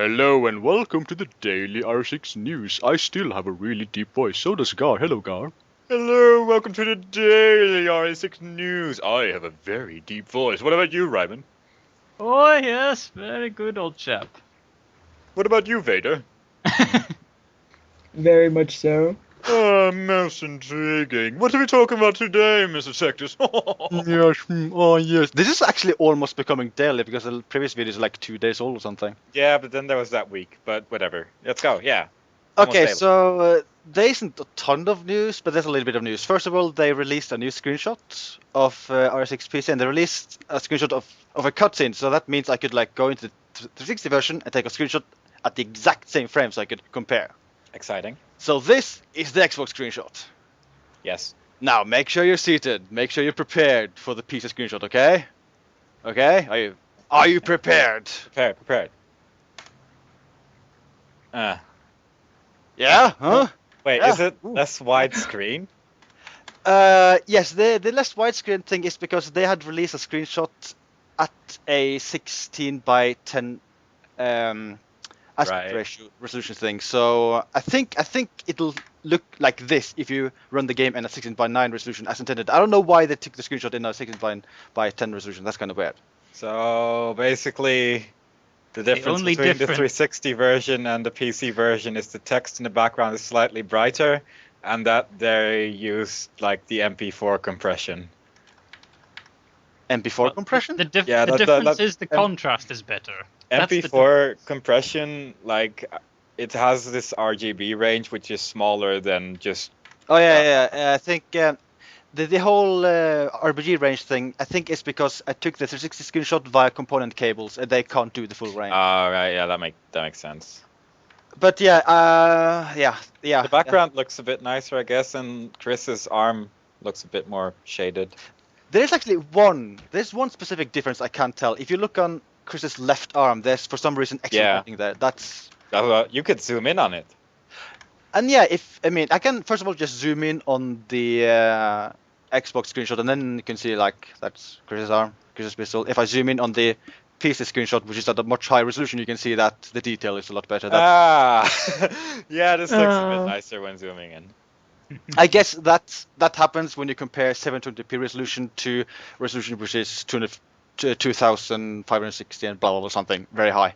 Hello and welcome to the daily RE6 news. I still have a really deep voice, so does Gar. Hello, Gar. Hello, welcome to the daily RE6 news. I have a very deep voice. What about you, Ryman? Oh yes, very good old chap. What about you, Vader? Very much so. Most intriguing. What are we talking about today, Mr. Sectus? Yes. This is actually almost becoming daily because the previous video is like 2 days old or something. Yeah, but then there was that week. But whatever. Let's go. Yeah. Okay, daily. so there isn't a ton of news, but there's a little bit of news. First of all, they released a new screenshot of RE6 PC, and they released a screenshot of a cutscene. So that means I could like go into the 360 version and take a screenshot at the exact same frame, so I could compare. Exciting. So this is the Xbox screenshot. Yes. Now make sure you're seated. Make sure you're prepared for the PC screenshot. Okay? Okay? Are you prepared? Prepared. Yeah? Huh? Wait, Yeah. is it less widescreen? Yes. The less widescreen thing is because they had released a screenshot at a 16 by 10 aspect ratio resolution thing. So I think it'll look like this if you run the game in a 16 by 9 resolution as intended. I don't know why they took the screenshot in a 16 by 10 resolution. That's kind of weird. So basically, the difference only between the difference- 360 version and the PC version is the text in the background is slightly brighter, and that they use like the MP4 compression. MP4 compression? The Yeah, difference is the contrast is better. That's the MP4 compression, like it has this RGB range which is smaller than just. Oh yeah. I think the whole RBG range thing. I think is because I took the 360 screenshot via component cables, and they can't do the full range. Right, yeah, that makes sense. But yeah. The background looks a bit nicer, I guess, and Chris's arm looks a bit more shaded. There's actually there's one specific difference I can't tell. If you look on Chris's left arm, there's for some reason extra padding there. That's. You could zoom in on it. And yeah, I can first of all just zoom in on the Xbox screenshot, and then you can see like that's Chris's arm, Chris's pistol. If I zoom in on the PC screenshot, which is at a much higher resolution, you can see that the detail is a lot better. Yeah, this looks a bit nicer when zooming in. I guess that happens when you compare 720p resolution to resolution which is 2560 and blah blah blah something very high.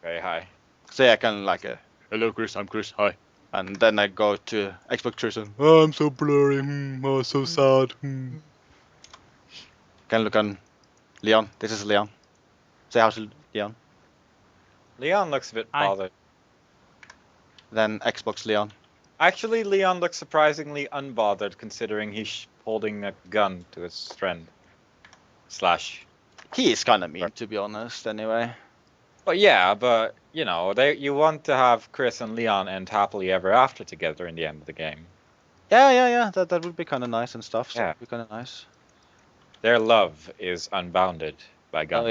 Very high. So yeah, I can like hello Chris, I'm Chris, hi. And then I go to Xbox 360. Oh, I'm so blurry. Oh, so sad. Can look on Leon. This is Leon. Say hi to Leon. Leon looks a bit Hi. bothered. Then Xbox Leon. Actually, Leon looks surprisingly unbothered considering he's holding a gun to his friend. He is kind of mean, to be honest. Anyway. Well, yeah, but you know, you want to have Chris and Leon end happily ever after together in the end of the game. Yeah. That would be kind of nice and stuff. So Yeah. Would be kind of nice. Their love is unbounded by guns.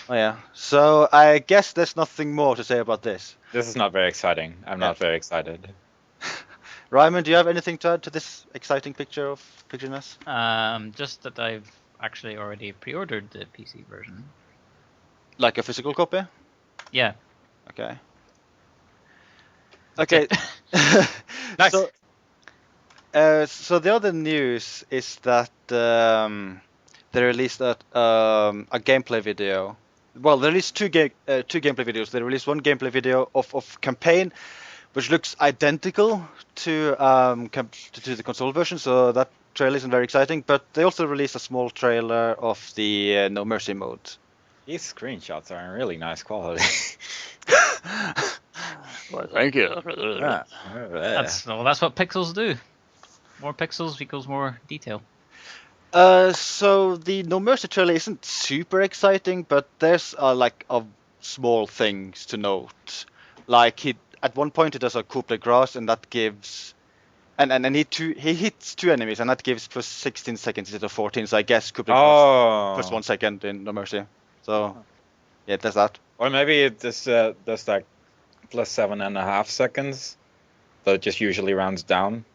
Oh yeah. So I guess there's nothing more to say about this. This is not very exciting. I'm not very excited. Ryman, do you have anything to add to this exciting picture of pictureness? Just that I've actually already pre-ordered the PC version. Like a physical copy? Yeah. Okay. Okay. Nice. So the other news is that they released a gameplay video. Well, they released two gameplay videos. They released one gameplay video of campaign, which looks identical to the console version. So that trailer isn't very exciting. But they also released a small trailer of the No Mercy mode. These screenshots are in really nice quality. Well, thank you. That's what pixels do. More pixels equals more detail. So the No Mercy trailer isn't super exciting, but there's like small things to note. Like at one point he does a coup de grace, and that gives, and he hits two enemies, and that gives plus 16 seconds instead of 14. So I guess coup de grace plus 1 second in No Mercy. So yeah, there's that. Or maybe it just does like plus 7.5 seconds, but it just usually rounds down.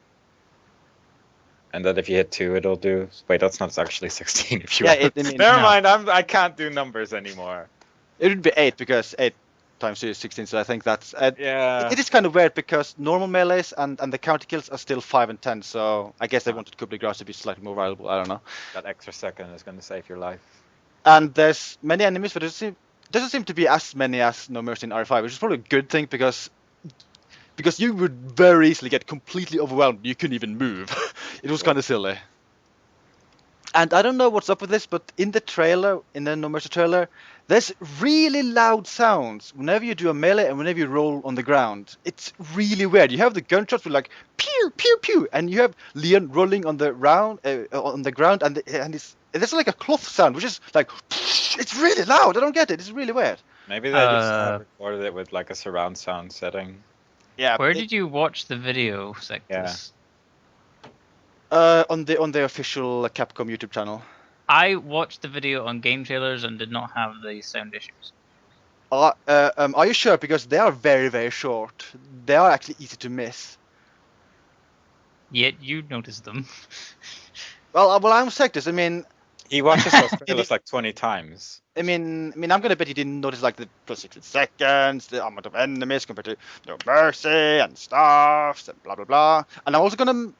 And that if you hit 2, it'll do. Wait, that's not actually 16. If you Yeah, Never no. mind. I can't do numbers anymore. It would be 8 because 8 times 2 is 16. So I think that's Yeah. it is kind of weird because normal melees and the counter kills are still 5 and 10. So I guess they wanted coup de grace to be slightly more valuable. I don't know. That extra second is going to save your life. And there's many enemies, but doesn't seem to be as many as No Mercy in RE5, which is probably a good thing because you would very easily get completely overwhelmed. You couldn't even move. It was kind of silly. And I don't know what's up with this, but in the No Mercy trailer, there's really loud sounds whenever you do a melee and whenever you roll on the ground. It's really weird. You have the gunshots with like pew pew pew, and you have Leon rolling on the ground, and there's like a cloth sound, which is like it's really loud. I don't get it. It's really weird. Maybe they just recorded it with like a surround sound setting. Yeah. Where did you watch the video, Sectus? On the official Capcom YouTube channel. I watched the video on Game Trailers and did not have the sound issues. Are you sure? Because they are very, very short. They are actually easy to miss. Yet you noticed them. Well, I'm Sectus. I mean, he watches those trailers like 20 times. I mean, I'm gonna bet you didn't notice like the plus 16 seconds, the amount of enemies compared to No Mercy and stuff, and blah blah blah. And I'm also gonna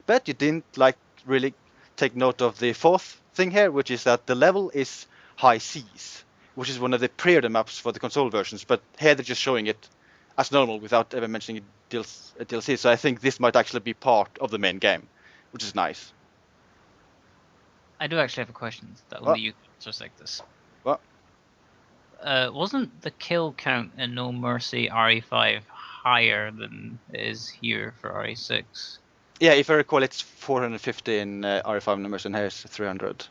bet you didn't like really take note of the fourth thing here, which is that the level is high seas, which is one of the pre-order maps for the console versions. But here they're just showing it as normal without ever mentioning a DLC. So I think this might actually be part of the main game, which is nice. I do actually have a question that only you can answer like this. What? Wasn't the kill count in No Mercy RE5 higher than it is here for RE6? Yeah, if I recall, it's 450 in RE5 numbers, and here's 300.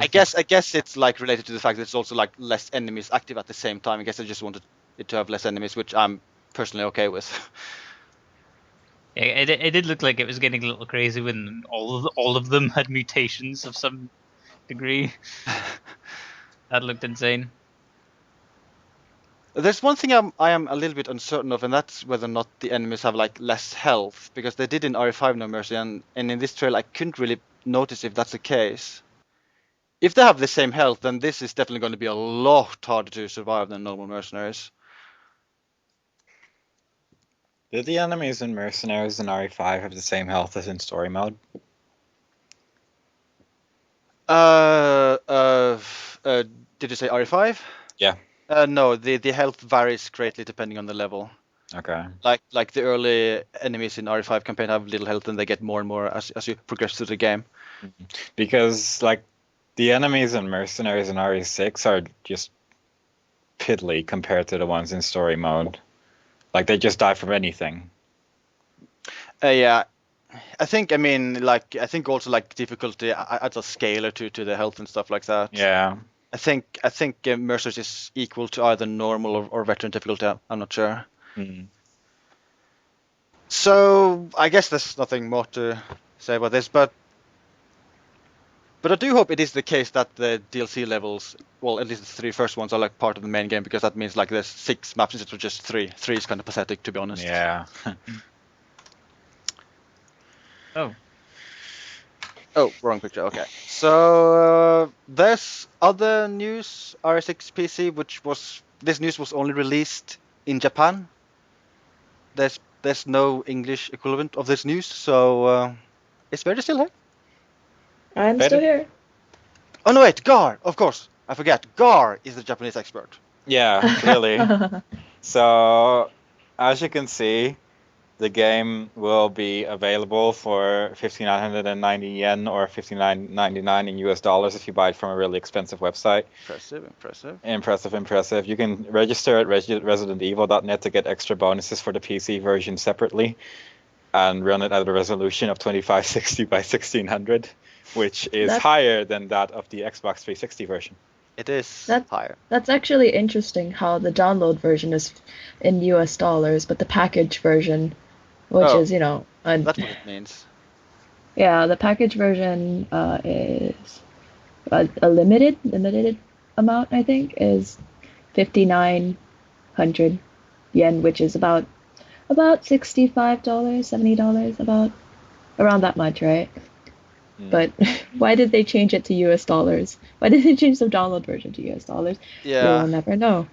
I guess it's like related to the fact that it's also like less enemies active at the same time. I guess I just wanted it to have less enemies, which I'm personally okay with. Yeah, it did look like it was getting a little crazy when all of them had mutations of some degree. That looked insane. There's one thing I am a little bit uncertain of, and that's whether or not the enemies have like less health, because they did in RE5 No Mercy, and in this trailer I couldn't really notice if that's the case. If they have the same health, then this is definitely going to be a lot harder to survive than normal mercenaries. Did the enemies in Mercenaries in RE5 have the same health as in story mode? Did you say RE5? Yeah. No, the health varies greatly depending on the level. Okay. Like the early enemies in RE5 campaign have little health, and they get more and more as you progress through the game. Because like the enemies in Mercenaries and RE6 are just piddly compared to the ones in story mode. Like they just die from anything. Yeah, I think also like difficulty adds a scaler to the health and stuff like that. Yeah. I think Mercer's is equal to either normal or veteran difficulty. I'm not sure. So I guess there's nothing more to say about this, but I do hope it is the case that the DLC levels, well, at least the 3 first ones, are like part of the main game, because that means like there's 6 maps instead of just 3. 3 is kind of pathetic, to be honest. Yeah. Oh, wrong picture. Okay. So there's other news. RE6 PC, this news was only released in Japan. There's no English equivalent of this news, so is Verdi still here? I'm still here. Oh no, wait, Gar. Of course, I forget. Gar is the Japanese expert. Yeah, clearly. So, as you can see, the game will be available for 5,990 yen or 5,999 in US dollars if you buy it from a really expensive website. Impressive. You can register at residentevil.net to get extra bonuses for the PC version separately and run it at a resolution of 2560 by 1600, which is higher than that of the Xbox 360 version. It is higher. That's actually interesting how the download version is in US dollars, but the package version, which is, that's what it means. Yeah, the package version is a limited amount, I think, is 5,900 yen, which is about $65, $70, around that much, right? But why did they change it to US dollars? Why did they change the download version to US dollars? Yeah. We will never know.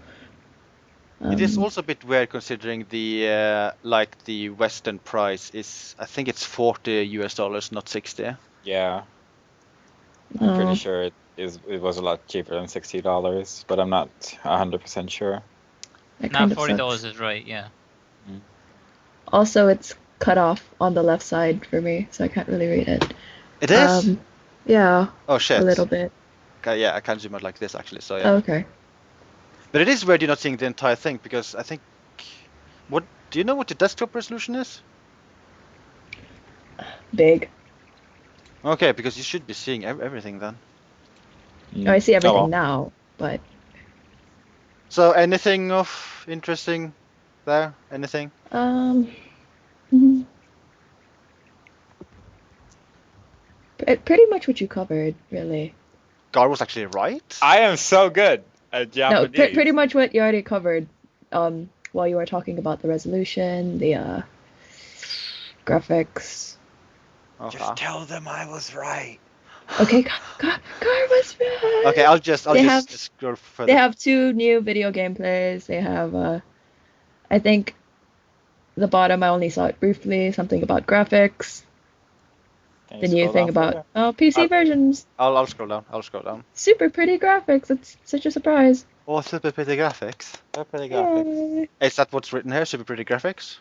It is also a bit weird considering the like the Western price is, I think it's $40, not 60. Yeah. I'm Oh, pretty sure it was a lot cheaper than $60, but I'm not 100% sure. that Now kind of $40 sucks. is right. Yeah. Also, it's cut off on the left side for me, so I can't really read it. It is? Yeah, Oh shit. a little bit. Okay, yeah, I can zoom out like this actually, so yeah. Oh, okay. But it is weird you're not seeing the entire thing, because I think... What do you know what the desktop resolution is? Big. Okay, because you should be seeing everything then. Oh, I see everything well. now, but So anything of interesting there? Anything? mhm. Pretty much what you covered, really. Gar was actually right? I am so good at No, Japanese. pretty much what you already covered. While you were talking about the resolution, the graphics. Okay. Just tell them I was right. Okay, Gar was right. Okay, I'll just They have- scroll further. They have 2 new video gameplays. They have, I think, the bottom I only saw it briefly. Something about graphics. Can The you new scroll thing down about further? PC versions. I'll scroll down. I'll scroll down. Super pretty graphics. It's such a surprise. Oh, super pretty graphics. They're pretty graphics. Yay. Is that what's written here? Super pretty graphics?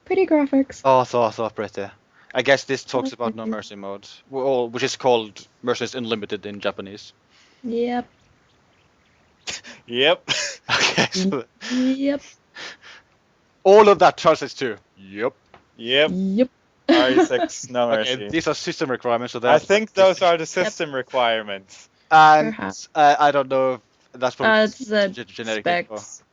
Pretty graphics. Oh, so pretty. I guess this talks about No Mercy mode, which is called Mercies Unlimited in Japanese. Yep. Yep. Okay, so Yep. all of that translates to yep. Yep. Yep. RE6, no mercy. Okay, these are system requirements, so I that's think those are the system requirements. And Perhaps. I don't know if that's probably It's the generic info. specs.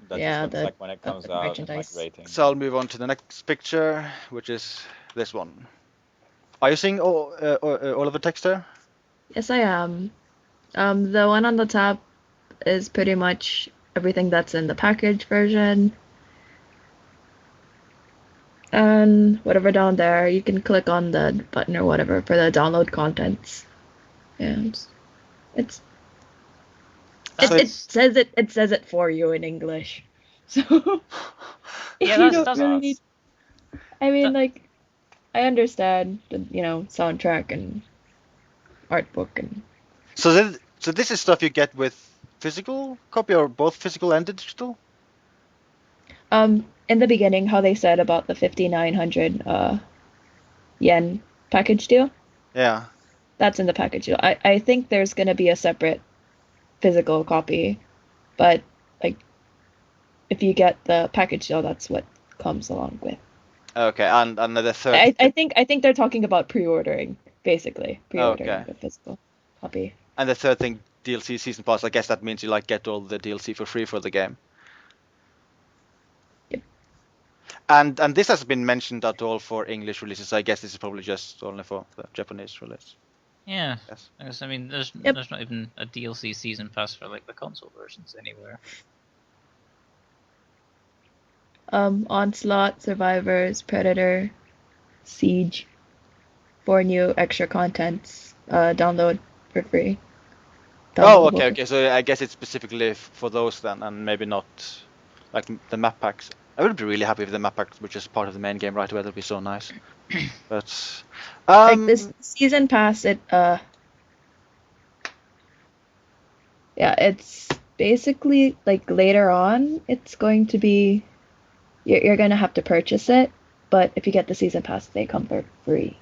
That Yeah, just looks the- like when it comes the out, like merchandise. rating. So I'll move on to the next picture, which is this one. Are you seeing all of the text there? Yes, I am. The one on the top is pretty much everything that's in the package version. And whatever down there, you can click on the button or whatever for the download contents. And it says it for you in English. So Yeah, you that's don't really nice. need. I mean, That- like, I understand the soundtrack and art book and So this is stuff you get with physical copy, or both physical and digital? in the beginning how they said about the 5,900 yen package deal. Yeah. That's in the package deal. I think there's gonna be a separate physical copy, but like if you get the package deal, that's what comes along with. Okay, and the third. I think they're talking about pre-ordering, basically. Pre-ordering Okay. the physical copy. And the third thing, DLC season pass. I guess that means you like get all the DLC for free for the game. Yep. And this has been mentioned at all for English releases. I guess this is probably just only for the Japanese release. Yeah. Yes. I guess, I mean, there's Yep. not even a DLC season pass for like the console versions anywhere. Onslaught, Survivors, Predator, Siege, 4 new extra contents. Download for free. Oh, Downloadable. okay. So I guess it's specifically for those then, and maybe not like the map packs. I would be really happy if the map packs were just part of the main game right away. That'd be so nice. But Like this season pass, yeah, it's basically like later on, it's going to be you're gonna have to purchase it, but if you get the season pass, they come for free.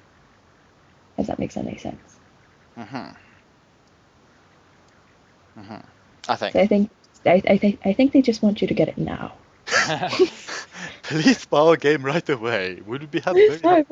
If that makes any sense. I think. So I think they just want you to get it now. Please buy our game right away. Would be happy. Sorry.